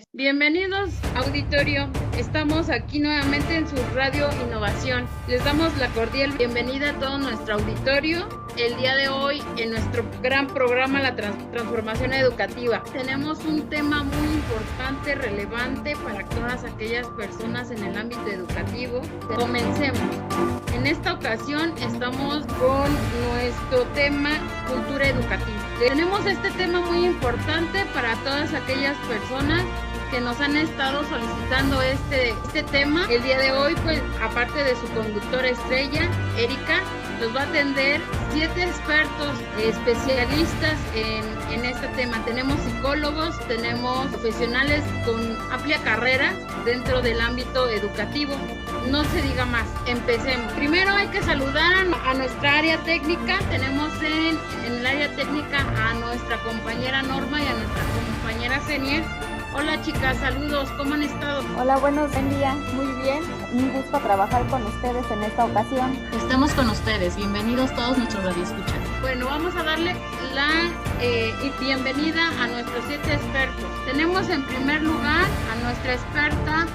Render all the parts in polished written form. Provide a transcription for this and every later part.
jóvenes. Bienvenidos, auditorio. Estamos aquí nuevamente en su Radio Innovación. Les damos la cordial bienvenida a todo nuestro auditorio. El día de hoy, en nuestro gran programa, la transformación educativa, tenemos un tema muy importante, relevante para todas aquellas personas en el ámbito educativo. Comencemos. En esta ocasión estamos con nuestro tema cultura educativa. Tenemos este tema muy importante para todas aquellas personas que nos han estado solicitando este tema. El día de hoy, pues, aparte de su conductora estrella, Erika, nos va a atender 7 expertos especialistas en este tema. Tenemos psicólogos, tenemos profesionales con amplia carrera dentro del ámbito educativo. No se diga más, empecemos. Primero hay que saludar a nuestra área técnica. Tenemos en el área técnica a nuestra compañera Norma y a nuestra compañera Senier. Hola chicas, saludos, ¿cómo han estado? Hola, buen día, muy bien, un gusto trabajar con ustedes en esta ocasión. Estamos con ustedes, bienvenidos todos nuestros radioescuchas. Bueno, vamos a darle la bienvenida a nuestros 7 expertos. Tenemos en primer lugar a nuestra experta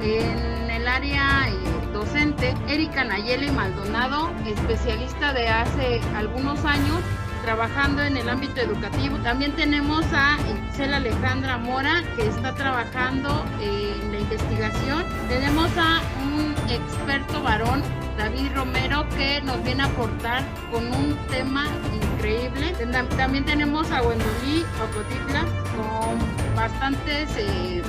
en el área docente, Erika Nayeli Maldonado, especialista de hace algunos años trabajando en el ámbito educativo. También tenemos a Isela Alejandra Mora, que está trabajando en la investigación. Tenemos a un experto varón, David Romero, que nos viene a aportar con un tema increíble. También tenemos a Wendolí Ocotitla con bastantes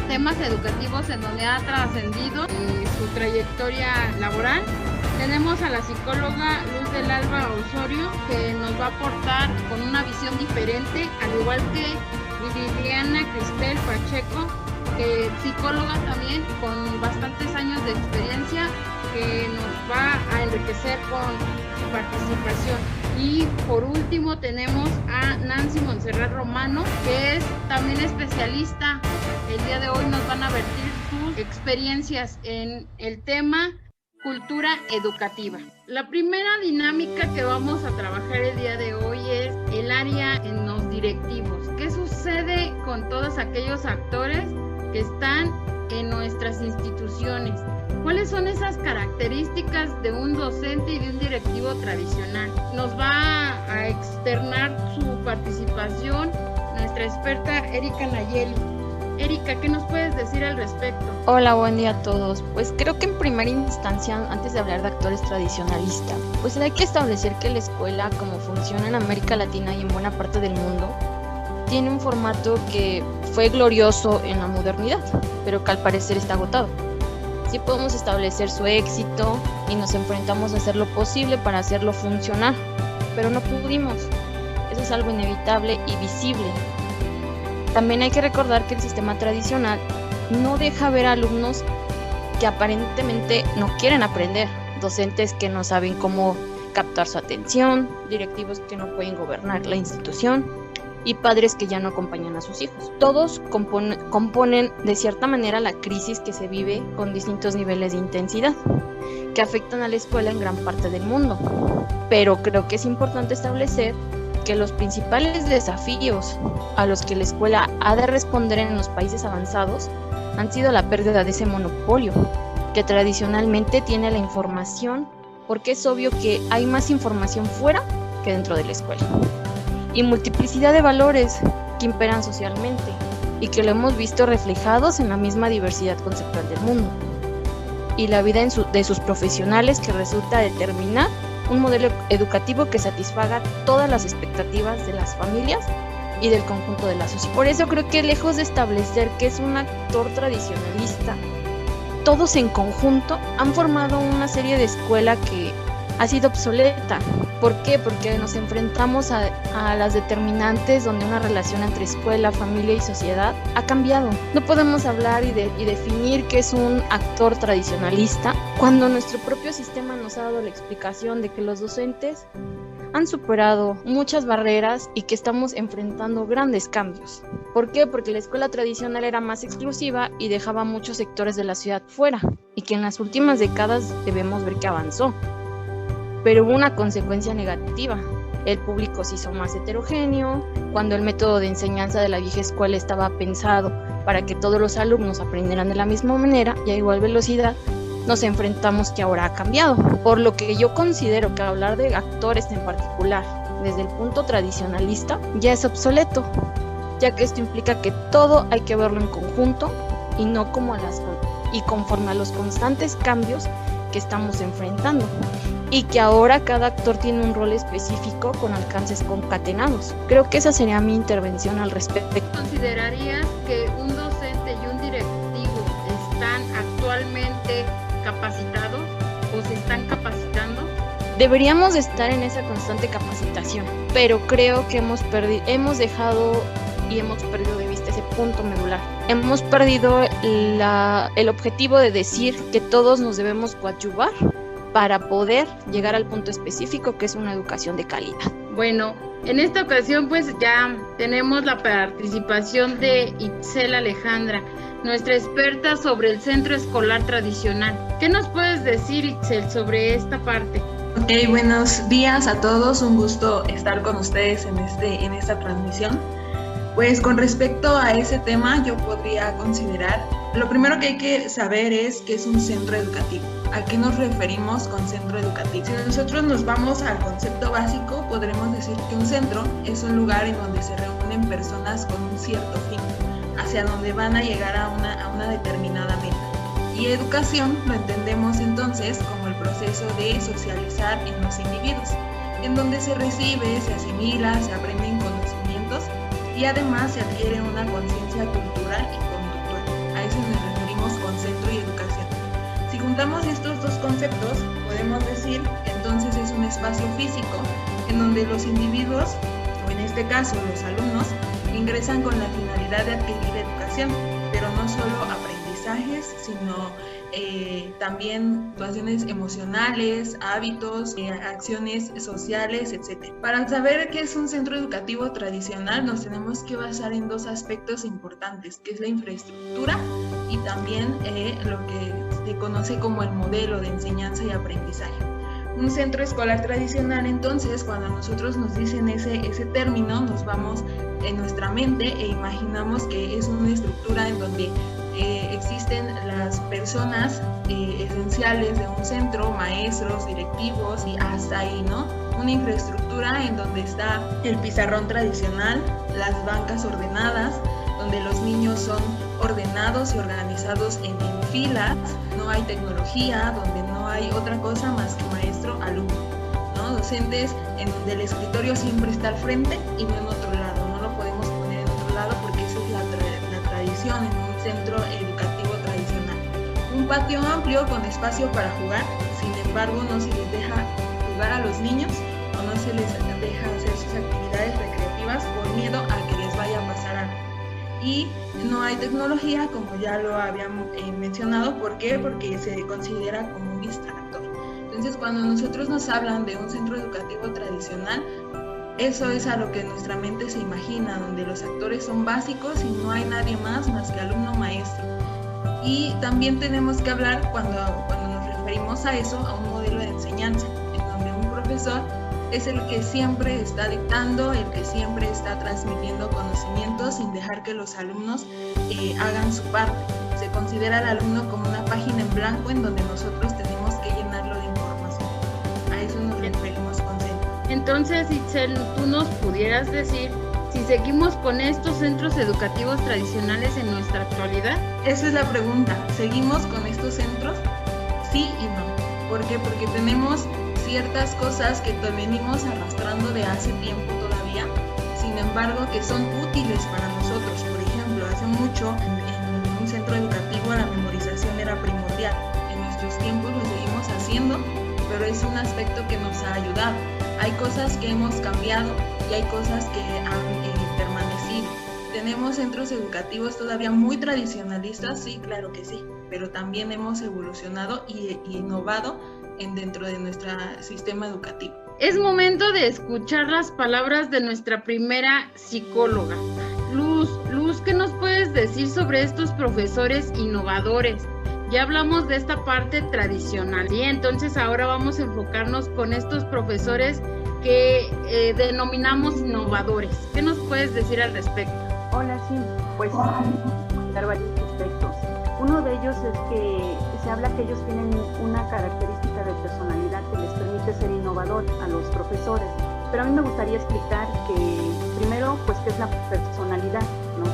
temas educativos en donde ha trascendido su trayectoria laboral. Tenemos a la psicóloga Luz del Alba Osorio, que nos va a aportar con una visión diferente, al igual que Liliana Cristel Pacheco, que psicóloga también con bastantes años de experiencia, que nos va a enriquecer con su participación. Y por último tenemos a Nancy Montserrat Romano, que es también especialista. El día de hoy nos van a vertir sus experiencias en el tema cultura educativa. La primera dinámica que vamos a trabajar el día de hoy es el área en los directivos. ¿Qué sucede con todos aquellos actores que están en nuestras instituciones? ¿Cuáles son esas características de un docente y de un directivo tradicional? Nos va a externar su participación nuestra experta Erika Nayeli. Erika, ¿qué nos puedes decir al respecto? Hola, buen día a todos. Pues creo que en primera instancia, antes de hablar de actores tradicionalistas, pues hay que establecer que la escuela, como funciona en América Latina y en buena parte del mundo, tiene un formato que fue glorioso en la modernidad, pero que al parecer está agotado. Sí podemos establecer su éxito y nos enfrentamos a hacer lo posible para hacerlo funcionar, pero no pudimos. Eso es algo inevitable y visible. También hay que recordar que el sistema tradicional no deja ver a alumnos que aparentemente no quieren aprender, docentes que no saben cómo captar su atención, directivos que no pueden gobernar la institución y padres que ya no acompañan a sus hijos. Todos componen de cierta manera la crisis que se vive con distintos niveles de intensidad que afectan a la escuela en gran parte del mundo. Pero creo que es importante establecer que los principales desafíos a los que la escuela ha de responder en los países avanzados han sido la pérdida de ese monopolio que tradicionalmente tiene la información, porque es obvio que hay más información fuera que dentro de la escuela, y multiplicidad de valores que imperan socialmente y que lo hemos visto reflejados en la misma diversidad conceptual del mundo y la vida de sus profesionales, que resulta determinar un modelo educativo que satisfaga todas las expectativas de las familias y del conjunto de la sociedad. Por eso creo que lejos de establecer que es un actor tradicionalista, todos en conjunto han formado una serie de escuela que ha sido obsoleta. ¿Por qué? Porque nos enfrentamos a las determinantes donde una relación entre escuela, familia y sociedad ha cambiado. No podemos hablar y definir qué es un actor tradicionalista cuando nuestro propio sistema nos ha dado la explicación de que los docentes han superado muchas barreras y que estamos enfrentando grandes cambios. ¿Por qué? Porque la escuela tradicional era más exclusiva y dejaba muchos sectores de la ciudad fuera, y que en las últimas décadas debemos ver que avanzó. Pero hubo una consecuencia negativa, el público se hizo más heterogéneo, cuando el método de enseñanza de la vieja escuela estaba pensado para que todos los alumnos aprendieran de la misma manera y a igual velocidad, nos enfrentamos que ahora ha cambiado. Por lo que yo considero que hablar de actores en particular desde el punto tradicionalista ya es obsoleto, ya que esto implica que todo hay que verlo en conjunto y no como y conforme a los constantes cambios que estamos enfrentando, y que ahora cada actor tiene un rol específico con alcances concatenados. Creo que esa sería mi intervención al respecto. ¿Considerarías que un docente y un directivo están actualmente capacitados o se están capacitando? Deberíamos estar en esa constante capacitación, pero creo que hemos perdido de vista ese punto medular. Hemos perdido el objetivo de decir que todos nos debemos coadyuvar para poder llegar al punto específico que es una educación de calidad. Bueno, en esta ocasión pues ya tenemos la participación de Itzel Alejandra, nuestra experta sobre el centro escolar tradicional. ¿Qué nos puedes decir, Itzel, sobre esta parte? Ok, buenos días a todos, un gusto estar con ustedes en esta transmisión. Pues con respecto a ese tema yo podría considerar, lo primero que hay que saber es qué es un centro educativo. ¿A qué nos referimos con centro educativo? Si nosotros nos vamos al concepto básico, podremos decir que un centro es un lugar en donde se reúnen personas con un cierto fin, hacia donde van a llegar a una determinada meta. Y educación lo entendemos entonces como el proceso de socializar en los individuos, en donde se recibe, se asimila, se aprenden conocimientos y además se adquiere una conciencia cultural y conductual. A eso nos referimos con centro y educación. Si juntamos estos dos conceptos, podemos decir que entonces es un espacio físico en donde los individuos, o en este caso los alumnos, ingresan con la finalidad de adquirir educación, pero no solo aprendizajes, sino también situaciones emocionales, hábitos, acciones sociales, etc. Para saber qué es un centro educativo tradicional, nos tenemos que basar en dos aspectos importantes, que es la infraestructura y también lo que se conoce como el modelo de enseñanza y aprendizaje. Un centro escolar tradicional, entonces, cuando nosotros nos dicen ese término, nos vamos en nuestra mente e imaginamos que es una estructura en donde existen las personas esenciales de un centro, maestros, directivos y hasta ahí, ¿no? Una infraestructura en donde está el pizarrón tradicional, las bancas ordenadas, donde los niños son ordenados y organizados en filas, no hay tecnología, donde no hay otra cosa más que maestro-alumno, ¿no? Docentes en donde el escritorio siempre está al frente y no en otro lado, no lo podemos poner en otro lado porque esa es la tradición en un centro educativo tradicional. Un patio amplio con espacio para jugar, sin embargo no se les deja jugar a los niños o no se les deja hacer sus actividades recreativas por miedo a que les vaya a pasar algo. Y no hay tecnología, como ya lo habíamos mencionado. ¿Por qué? Porque se considera como un distractor. Entonces, cuando nosotros nos hablan de un centro educativo tradicional, eso es a lo que nuestra mente se imagina, donde los actores son básicos y no hay nadie más que alumno-maestro. Y también tenemos que hablar, cuando nos referimos a eso, a un modelo de enseñanza, en donde un profesor es el que siempre está dictando, el que siempre está transmitiendo conocimientos sin dejar que los alumnos hagan su parte. Se considera al alumno como una página en blanco en donde nosotros tenemos que llenarlo de información. A eso nos referimos con centro. Entonces, Itzel, ¿tú nos pudieras decir si seguimos con estos centros educativos tradicionales en nuestra actualidad? Esa es la pregunta. ¿Seguimos con estos centros? Sí y no. ¿Por qué? Porque tenemos ciertas cosas que venimos arrastrando de hace tiempo todavía, sin embargo que son útiles para nosotros. Por ejemplo, hace mucho en un centro educativo la memorización era primordial. En nuestros tiempos lo seguimos haciendo, pero es un aspecto que nos ha ayudado. Hay cosas que hemos cambiado y hay cosas que han permanecido. ¿Tenemos centros educativos todavía muy tradicionalistas? Sí, claro que sí, pero también hemos evolucionado y innovado dentro de nuestro sistema educativo. Es momento de escuchar las palabras de nuestra primera psicóloga. Luz, ¿qué nos puedes decir sobre estos profesores innovadores? Ya hablamos de esta parte tradicional, y entonces ahora vamos a enfocarnos con estos profesores que denominamos innovadores. ¿Qué nos puedes decir al respecto? Hola, sí, pues comentar varios aspectos. Uno de ellos es que se habla que ellos tienen una característica de personalidad que les permite ser innovador a los profesores, pero a mí me gustaría explicar que primero, pues, qué es la personalidad, ¿no?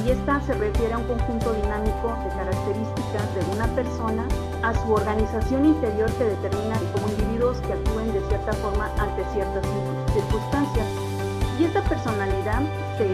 Y esta se refiere a un conjunto dinámico de características de una persona a su organización interior que determina como individuos que actúen de cierta forma ante ciertas circunstancias. Y esta personalidad se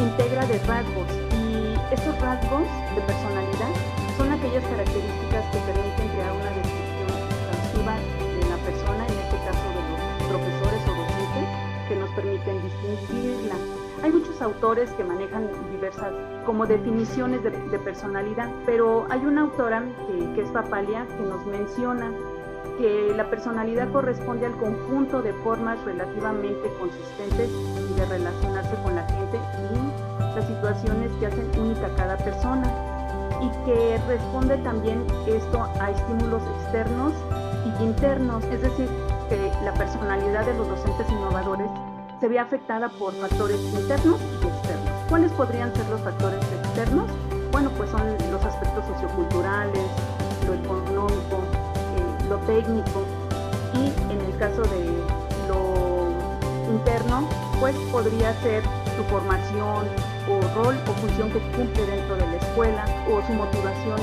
integra de rasgos, y estos rasgos de personalidad son aquellas características que permiten crear una descripción exhaustiva de la persona, en este caso de los profesores o docentes, que nos permiten distinguirla. Hay muchos autores que manejan diversas como definiciones de personalidad, pero hay una autora que es Papalia, que nos menciona que la personalidad corresponde al conjunto de formas relativamente consistentes y de relacionarse con la gente y las situaciones que hacen única a cada persona, y que responde también esto a estímulos externos y internos, es decir, que la personalidad de los docentes innovadores se ve afectada por factores internos y externos. ¿Cuáles podrían ser los factores externos? Bueno, pues son los aspectos socioculturales, lo económico, lo técnico, y en el caso de lo interno, pues podría ser su formación o rol o función que cumple dentro de la escuela, o su motivación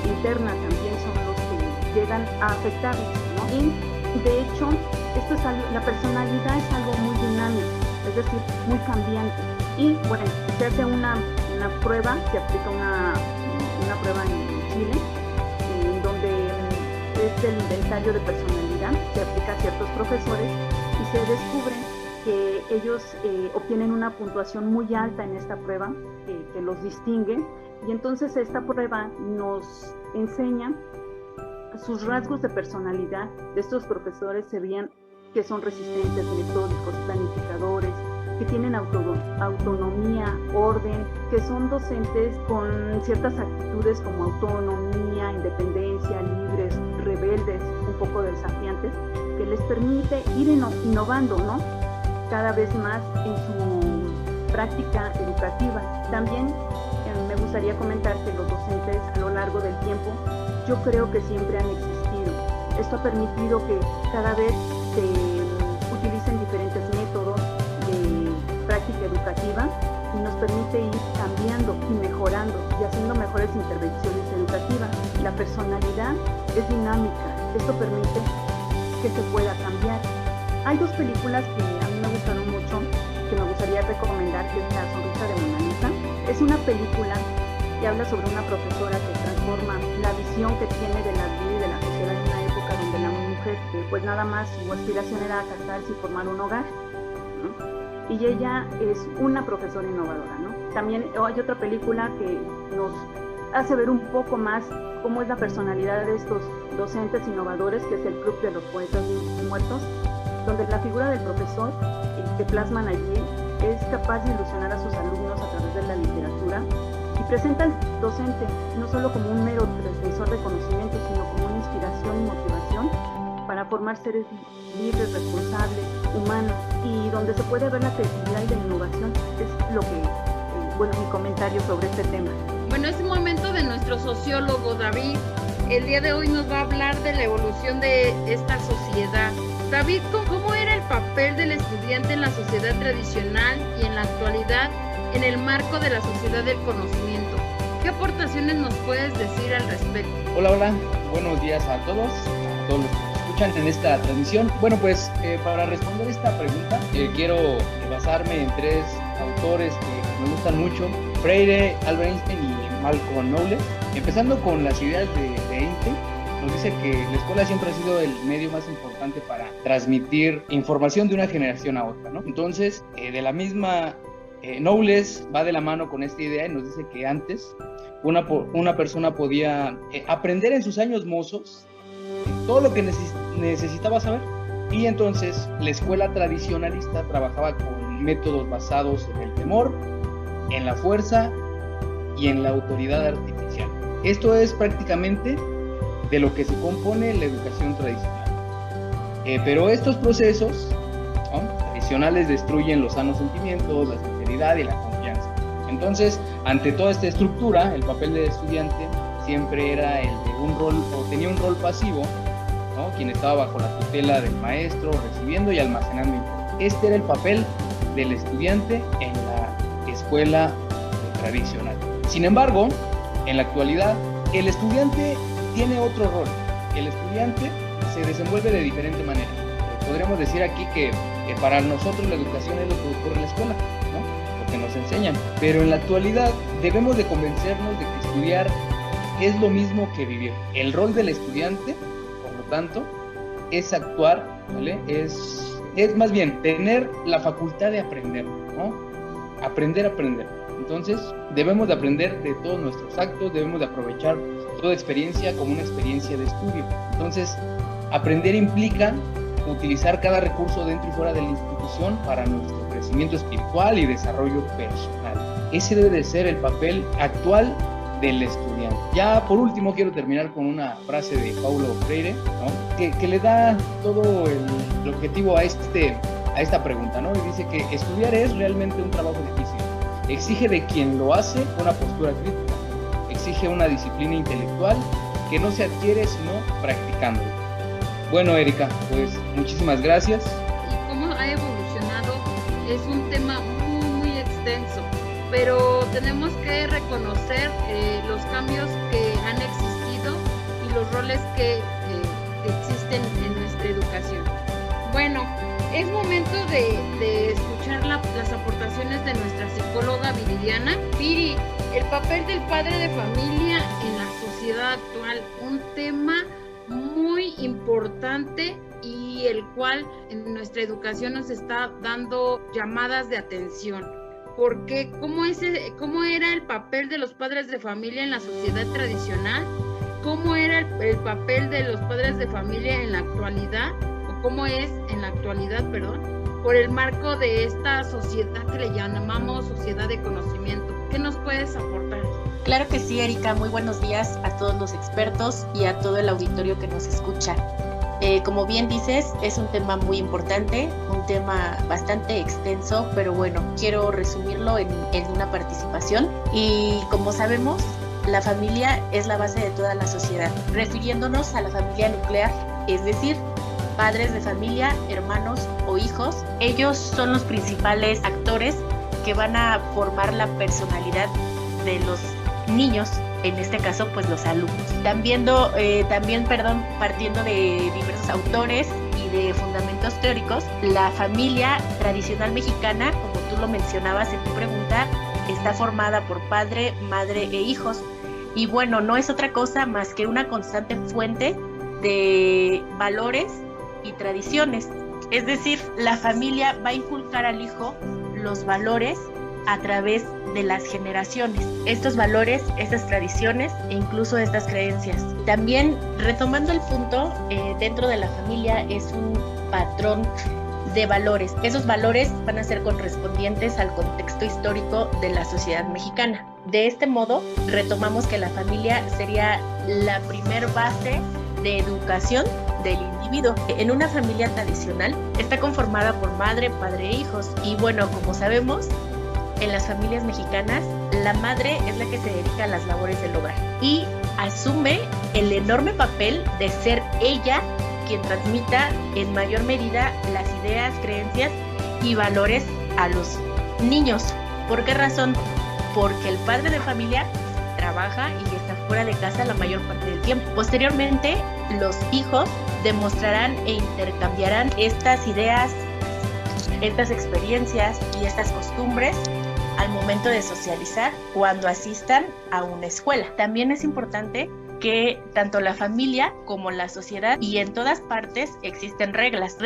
interna también son los que llegan a afectarlos, ¿no? Y de hecho, esto es algo, la personalidad es algo muy dinámico, es decir, muy cambiante. Y bueno, se hace una prueba, se aplica una prueba en Chile, en donde es el inventario de personalidad, se aplica a ciertos profesores y se descubre que ellos obtienen una puntuación muy alta en esta prueba, que los distingue, y entonces esta prueba nos enseña sus rasgos de personalidad de estos profesores. Se veían que son resistentes, metódicos, planificadores, que tienen autonomía, orden, que son docentes con ciertas actitudes como autonomía, independencia, libres, rebeldes, un poco desafiantes, que les permite ir innovando, ¿no?, cada vez más en su práctica educativa. También me gustaría comentar que los docentes a lo largo del tiempo, yo creo que siempre han existido. Esto ha permitido que cada vez se utilicen diferentes métodos de práctica educativa, y nos permite ir cambiando y mejorando y haciendo mejores intervenciones educativas. La personalidad es dinámica, esto permite que se pueda cambiar. Hay dos películas que a mí me gustaron mucho, que me gustaría recomendar, que es La sonrisa de Mona Lisa. Es una película que habla sobre una profesora que transforma la visión que tiene de la vida y de la sociedad en una época donde la mujer, pues nada más su aspiración era casarse y formar un hogar, ¿no? Y ella es una profesora innovadora, ¿no? También hay otra película que nos hace ver un poco más cómo es la personalidad de estos docentes innovadores, que es El Club de los Poetas Muertos, donde la figura del profesor que plasman allí es capaz de ilusionar a sus alumnos a través de la literatura, y presenta al docente no solo como un mero transmisor de conocimiento, sino como una inspiración y motivación para formar seres libres, responsables, humanos, y donde se puede ver la creatividad y la innovación. Es lo que, mi comentario sobre este tema. Bueno, es el momento de nuestro sociólogo David. El día de hoy nos va a hablar de la evolución de esta sociedad. David, ¿cómo era el papel del estudiante en la sociedad tradicional y en la actualidad en el marco de la sociedad del conocimiento? ¿Qué aportaciones nos puedes decir al respecto? Hola, buenos días a todos los que escuchan en esta transmisión. Bueno, pues para responder esta pregunta quiero basarme en tres autores que me gustan mucho: Freire, Albert Einstein y Malcolm Knowles. Empezando con las ideas de Einstein, nos dice que la escuela siempre ha sido el medio más importante para transmitir información de una generación a otra, ¿no? Entonces, de la misma, Knowles va de la mano con esta idea y nos dice que antes una persona podía aprender en sus años mozos todo lo que necesitaba saber, y entonces la escuela tradicionalista trabajaba con métodos basados en el temor, en la fuerza y en la autoridad artificial. Esto es prácticamente de lo que se compone la educación tradicional. Pero estos procesos tradicionales destruyen los sanos sentimientos, la sinceridad y la confianza. Entonces, ante toda esta estructura, el papel del estudiante siempre era el de un rol, o tenía un rol pasivo, ¿no? Quien estaba bajo la tutela del maestro, recibiendo y almacenando información. Este era el papel del estudiante en la escuela tradicional. Sin embargo, en la actualidad, el estudiante tiene otro rol. El estudiante se desenvuelve de diferente manera. Podríamos decir aquí que para nosotros la educación es lo que ocurre en la escuela, ¿no? Lo que nos enseñan. Pero en la actualidad debemos de convencernos de que estudiar es lo mismo que vivir. El rol del estudiante, por lo tanto, es actuar, ¿vale? Es más bien tener la facultad de aprender, ¿no? Aprender. Entonces, debemos de aprender de todos nuestros actos, debemos de aprovechar toda experiencia como una experiencia de estudio. Entonces, aprender implica utilizar cada recurso dentro y fuera de la institución para nuestro crecimiento espiritual y desarrollo personal. Ese debe de ser el papel actual del estudiante. Ya por último quiero terminar con una frase de Paulo Freire, ¿no? que le da todo el objetivo a esta pregunta, ¿no? Y dice que estudiar es realmente un trabajo difícil. Exige de quien lo hace una postura crítica, exige una disciplina intelectual que no se adquiere sino practicando. Bueno, Erika, pues muchísimas gracias. Y cómo ha evolucionado es un tema muy, muy extenso, pero tenemos que reconocer los cambios que han existido y los roles que existen en nuestra educación. Bueno, es momento de escuchar las aportaciones de nuestra psicóloga Viridiana. Viri, el papel del padre de familia en la sociedad actual, un tema muy importante y el cual en nuestra educación nos está dando llamadas de atención. Porque ¿cómo era el papel de los padres de familia en la sociedad tradicional? ¿Cómo era el papel de los padres de familia en la actualidad? ¿O cómo es en la actualidad, por el marco de esta sociedad que le llamamos sociedad de conocimiento? ¿Qué nos puedes aportar? Claro que sí, Erika. Muy buenos días a todos los expertos y a todo el auditorio que nos escucha. Como bien dices, es un tema muy importante, un tema bastante extenso, pero bueno, quiero resumirlo en una participación. Y como sabemos, la familia es la base de toda la sociedad, refiriéndonos a la familia nuclear, es decir, padres de familia, hermanos o hijos. Ellos son los principales actores que van a formar la personalidad de los niños, en este caso pues los alumnos. Partiendo de diversos autores y de fundamentos teóricos, la familia tradicional mexicana, como tú lo mencionabas en tu pregunta, está formada por padre, madre e hijos, y bueno, no es otra cosa más que una constante fuente de valores y tradiciones. Es decir, la familia va a inculcar al hijo los valores a través de las generaciones, estos valores, estas tradiciones e incluso estas creencias. También, retomando el punto, dentro de la familia es un patrón de valores. Esos valores van a ser correspondientes al contexto histórico de la sociedad mexicana. De este modo, retomamos que la familia sería la primer base de educación del individuo. En una familia tradicional está conformada por madre, padre e hijos. Y bueno, como sabemos, en las familias mexicanas, la madre es la que se dedica a las labores del hogar y asume el enorme papel de ser ella quien transmita en mayor medida las ideas, creencias y valores a los niños. ¿Por qué razón? Porque el padre de familia trabaja y está fuera de casa la mayor parte del tiempo. Posteriormente, los hijos demostrarán e intercambiarán estas ideas, estas experiencias y estas costumbres al momento de socializar cuando asistan a una escuela. También es importante que tanto la familia como la sociedad y en todas partes existen reglas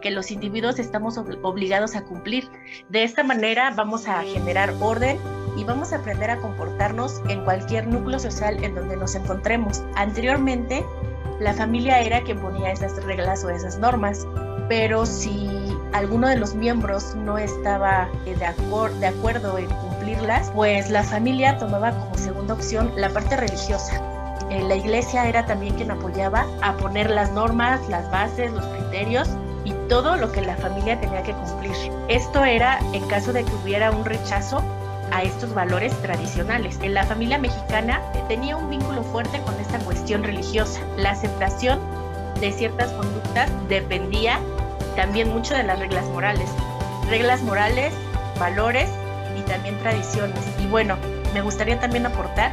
que los individuos estamos obligados a cumplir. De esta manera vamos a generar orden y vamos a aprender a comportarnos en cualquier núcleo social en donde nos encontremos. Anteriormente, la familia era quien ponía esas reglas o esas normas, pero si alguno de los miembros no estaba de acuerdo en cumplirlas, pues la familia tomaba como segunda opción la parte religiosa. La iglesia era también quien apoyaba a poner las normas, las bases, los criterios y todo lo que la familia tenía que cumplir. Esto era en caso de que hubiera un rechazo a estos valores tradicionales. En la familia mexicana tenía un vínculo fuerte con esta cuestión religiosa. La aceptación de ciertas conductas dependía también mucho de las reglas morales, valores y también tradiciones. Y bueno, me gustaría también aportar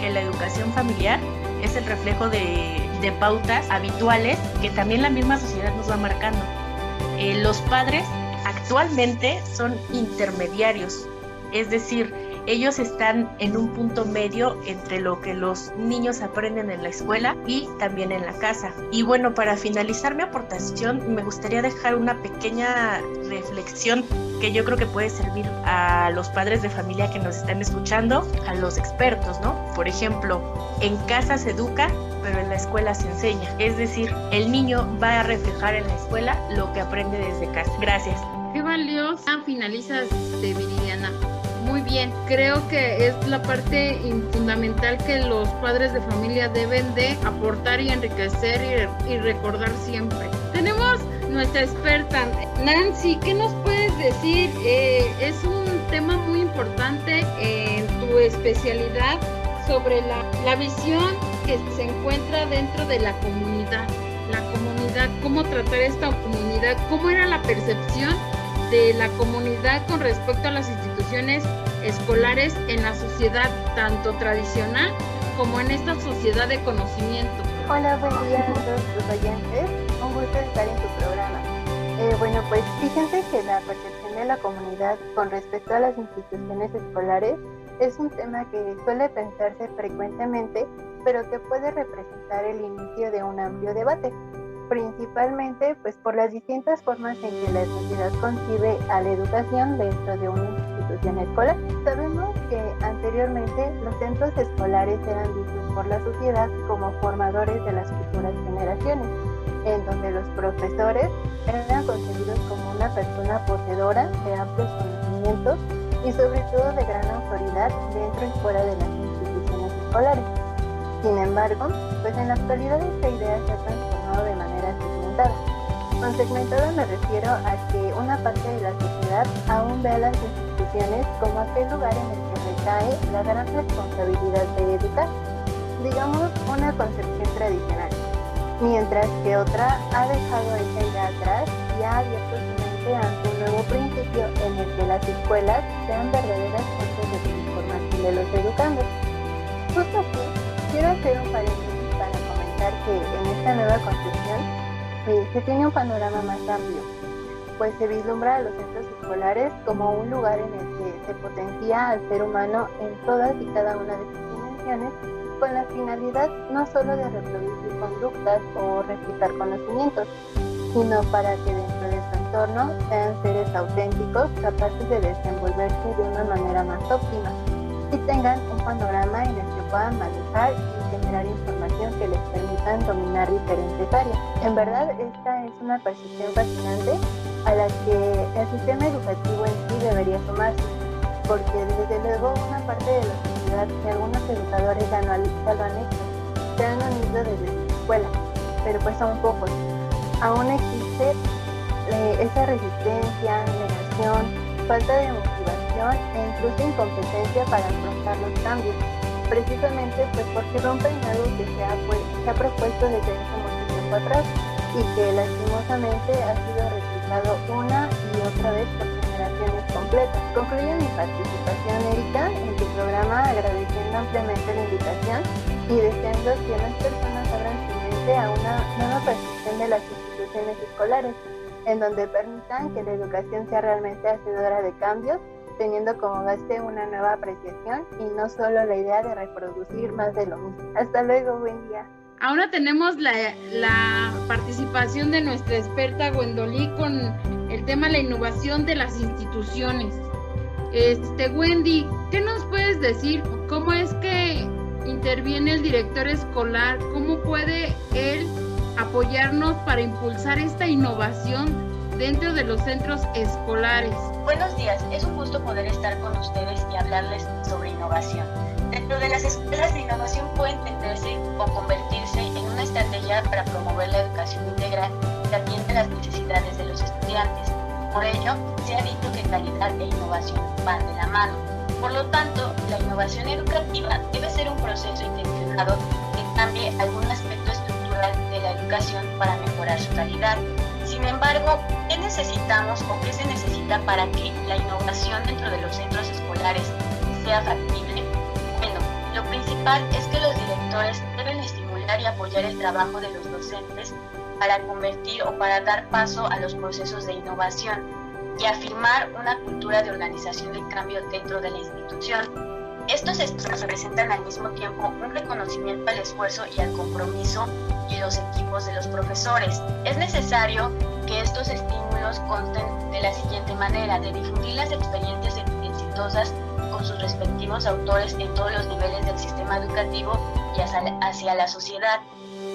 que la educación familiar es el reflejo de pautas habituales que también la misma sociedad nos va marcando. Los padres actualmente son intermediarios, es decir, ellos están en un punto medio entre lo que los niños aprenden en la escuela y también en la casa. Y bueno, para finalizar mi aportación, me gustaría dejar una pequeña reflexión que yo creo que puede servir a los padres de familia que nos están escuchando, a los expertos, ¿no? Por ejemplo, en casa se educa, pero en la escuela se enseña. Es decir, el niño va a reflejar en la escuela lo que aprende desde casa. Gracias. Qué valiosa finalizas, Viridiana. Muy bien, creo que es la parte fundamental que los padres de familia deben de aportar y enriquecer y recordar siempre. Tenemos nuestra experta, Nancy, ¿qué nos puedes decir? Es un tema muy importante en tu especialidad sobre la visión que se encuentra dentro de la comunidad, cómo tratar esta comunidad, cómo era la percepción de la comunidad con respecto a las instituciones escolares en la sociedad tanto tradicional como en esta sociedad de conocimiento. Hola, buen día a todos tus oyentes, un gusto estar en tu programa. Bueno, pues fíjense que la percepción de la comunidad con respecto a las instituciones escolares es un tema que suele pensarse frecuentemente, pero que puede representar el inicio de un amplio debate, principalmente pues por las distintas formas en que la sociedad concibe a la educación dentro de una institución escolar. Sabemos que anteriormente los centros escolares eran vistos por la sociedad como formadores de las futuras generaciones, en donde los profesores eran concebidos como una persona poseedora de amplios conocimientos y sobre todo de gran autoridad dentro y fuera de las instituciones escolares. Sin embargo, pues en la actualidad esta idea se ha transformado de manera segmentada. Con segmentada me refiero a que una parte de la sociedad aún ve a las instituciones como aquel lugar en el que recae la gran responsabilidad de educar, digamos una concepción tradicional, mientras que otra ha dejado esa idea atrás y ha abierto su mente ante un nuevo principio en el que las escuelas sean verdaderas fuentes de transformación de los educandos. Justo aquí quiero hacer un paréntesis para comentar que en esta nueva concepción se tiene un panorama más amplio, pues se vislumbra a los centros escolares como un lugar en el que se potencia al ser humano en todas y cada una de sus dimensiones, con la finalidad no solo de reproducir conductas o replicar conocimientos, sino para que dentro de su entorno sean seres auténticos capaces de desenvolverse de una manera más óptima y tengan un panorama en el que puedan manejar y generar información que les permitan dominar diferentes áreas. En verdad, esta es una percepción fascinante a la que el sistema educativo en sí debería sumarse, porque desde luego una parte de la sociedad que algunos educadores ya lo han hecho, se han unido desde su escuela, pero pues son pocos. Aún existe esa resistencia, negación, falta de motivación e incluso incompetencia para afrontar los cambios, precisamente pues porque rompen algo que se ha propuesto desde hace mucho tiempo atrás y que lastimosamente ha sido replicado una y otra vez por generaciones completas. Concluyo mi participación, Erika, en tu programa agradeciendo ampliamente la invitación y deseando que más personas abran su mente a una nueva percepción de las instituciones escolares, en donde permitan que la educación sea realmente hacedora de cambios, teniendo como base una nueva apreciación y no solo la idea de reproducir más de lo mismo. Hasta luego, buen día. Ahora tenemos la participación de nuestra experta Gwendolí con el tema de la innovación de las instituciones. Wendy, ¿qué nos puedes decir? ¿Cómo es que interviene el director escolar? ¿Cómo puede él apoyarnos para impulsar esta innovación dentro de los centros escolares? Buenos días, es un gusto poder estar con ustedes y hablarles sobre innovación. Dentro de las escuelas, la innovación puede entenderse o convertirse en una estrategia para promover la educación integral que atiende las necesidades de los estudiantes. Por ello, se ha dicho que calidad e innovación van de la mano. Por lo tanto, la innovación educativa debe ser un proceso intencionado que cambie algún aspecto estructural de la educación para mejorar su calidad. Sin embargo, ¿qué necesitamos o qué se necesita para que la innovación dentro de los centros escolares sea factible? Bueno, lo principal es que los directores deben estimular y apoyar el trabajo de los docentes para convertir o para dar paso a los procesos de innovación y afirmar una cultura de organización de cambio dentro de la institución. Estos esfuerzos representan al mismo tiempo un reconocimiento al esfuerzo y al compromiso y los equipos de los profesores. Es necesario que estos estímulos consten de la siguiente manera: de difundir las experiencias exitosas con sus respectivos autores en todos los niveles del sistema educativo y hacia la sociedad,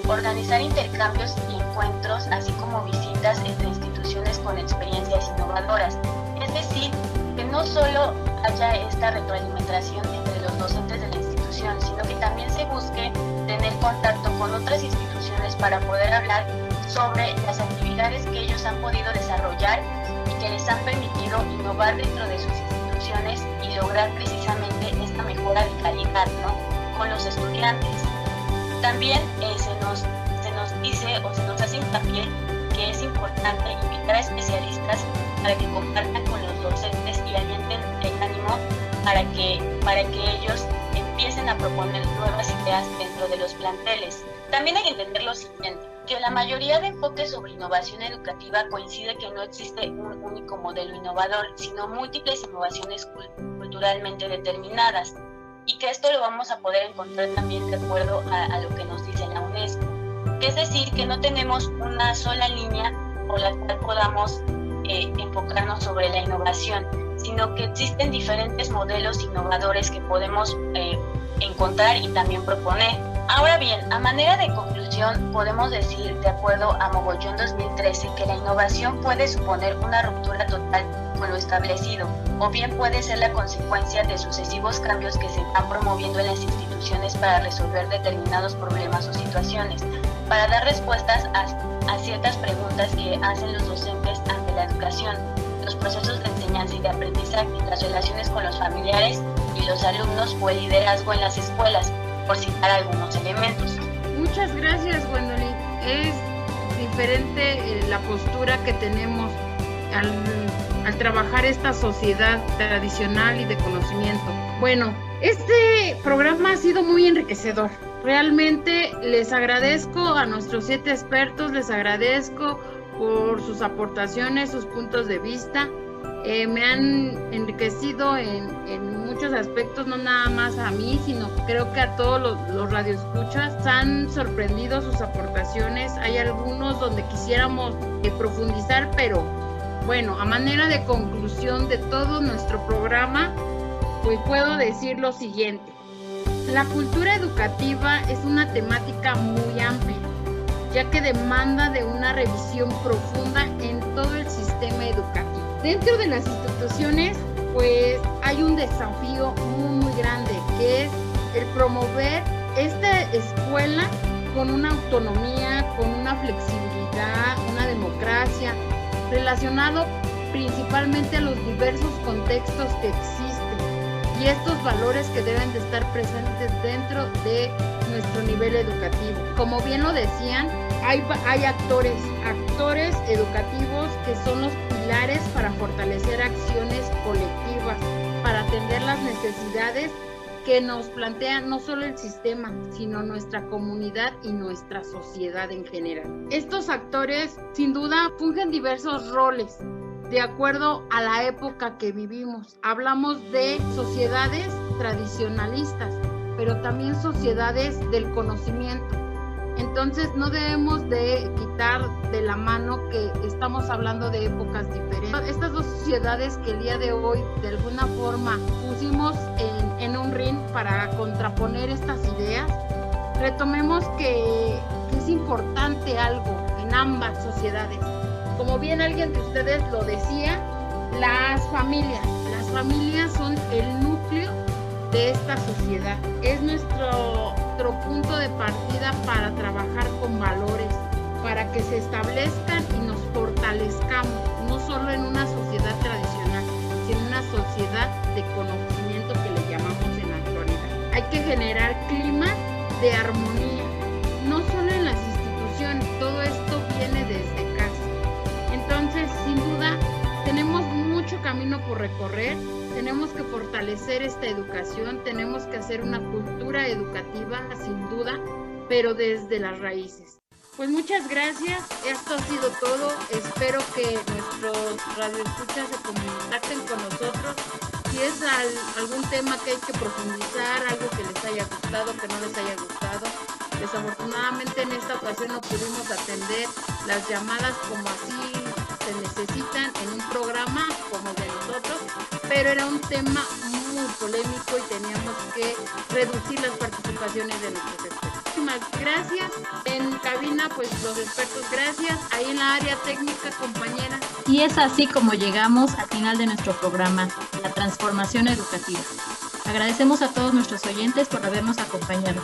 organizar intercambios y encuentros, así como visitas entre instituciones con experiencias innovadoras. Es decir, que no solo haya esta retroalimentación entre los docentes de la institución, sino que también se busque tener contacto con otras instituciones para poder hablar sobre las actividades que ellos han podido desarrollar y que les han permitido innovar dentro de sus instituciones y lograr precisamente esta mejora de calidad, ¿no?, con los estudiantes. También se nos dice o se nos hace hincapié que es importante invitar a especialistas para que compartan con los docentes y alienten el ánimo para que ellos empiecen a proponer nuevas ideas dentro de los planteles. También hay que entender lo siguiente, que la mayoría de enfoques sobre innovación educativa coincide que no existe un único modelo innovador, sino múltiples innovaciones culturalmente determinadas, y que esto lo vamos a poder encontrar también de acuerdo a lo que nos dice la UNESCO. Es decir, que no tenemos una sola línea por la cual podamos enfocarnos sobre la innovación, sino que existen diferentes modelos innovadores que podemos encontrar y también proponer. Ahora bien, a manera de conclusión, podemos decir, de acuerdo a Mogollón 2013, que la innovación puede suponer una ruptura total con lo establecido, o bien puede ser la consecuencia de sucesivos cambios que se están promoviendo en las instituciones para resolver determinados problemas o situaciones, para dar respuestas a ciertas preguntas que hacen los docentes ante la educación, los procesos de enseñanza y de aprendizaje, las relaciones con los familiares y los alumnos o el liderazgo en las escuelas, por citar algunos elementos. Muchas gracias, Gwendolyn. Es diferente la postura que tenemos al trabajar esta sociedad tradicional y de conocimiento. Bueno, este programa ha sido muy enriquecedor. Realmente les agradezco a nuestros 7 expertos, les agradezco por sus aportaciones, sus puntos de vista. Me han enriquecido en muchos aspectos, no nada más a mí, sino creo que a todos los radioescuchas. Han sorprendido sus aportaciones. Hay algunos donde quisiéramos profundizar, pero bueno, a manera de conclusión de todo nuestro programa, pues puedo decir lo siguiente. La cultura educativa es una temática muy amplia, ya que demanda de una revisión profunda en todo el sistema educativo. Dentro de las instituciones, pues hay un desafío muy grande, que es el promover esta escuela con una autonomía, con una flexibilidad, una democracia, relacionado principalmente a los diversos contextos que existen y estos valores que deben de estar presentes dentro de nuestro nivel educativo. Como bien lo decían, hay actores educativos que son los pilares para fortalecer acciones colectivas, para atender las necesidades que nos plantea no solo el sistema, sino nuestra comunidad y nuestra sociedad en general. Estos actores, sin duda, fungen diversos roles de acuerdo a la época que vivimos. Hablamos de sociedades tradicionalistas, pero también sociedades del conocimiento. Entonces no debemos de quitar de la mano que estamos hablando de épocas diferentes. Estas dos sociedades que el día de hoy de alguna forma pusimos en un ring para contraponer estas ideas, retomemos que es importante algo en ambas sociedades. Como bien alguien de ustedes lo decía, las familias son el núcleo de esta sociedad. Es nuestro punto de partida para trabajar con valores, para que se establezcan y nos fortalezcamos, no solo en una sociedad tradicional, sino en una sociedad de conocimiento que le llamamos en la actualidad. Hay que generar climas de armonía, no solo en las instituciones, todo esto viene desde casa. Entonces, sin duda, tenemos mucho camino por recorrer, tenemos que fortalecer esta educación, tenemos que hacer una cultura educativa, sin duda, pero desde las raíces. Pues muchas gracias, esto ha sido todo, espero que nuestros radioescuchas se contacten con nosotros, si es algún tema que hay que profundizar, algo que les haya gustado, que no les haya gustado. Desafortunadamente en esta ocasión no pudimos atender las llamadas como así se necesitan en un programa como el de nosotros, pero era un tema muy polémico y teníamos que reducir las participaciones de nuestros expertos. Muchísimas gracias. En cabina, pues los expertos, gracias. Ahí en la área técnica, compañera. Y es así como llegamos al final de nuestro programa, La Transformación Educativa. Agradecemos a todos nuestros oyentes por habernos acompañado.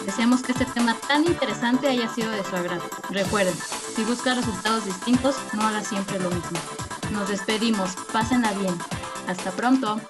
Deseamos que este tema tan interesante haya sido de su agrado. Recuerden, si busca resultados distintos, no haga siempre lo mismo. Nos despedimos, pásenla bien. Hasta pronto.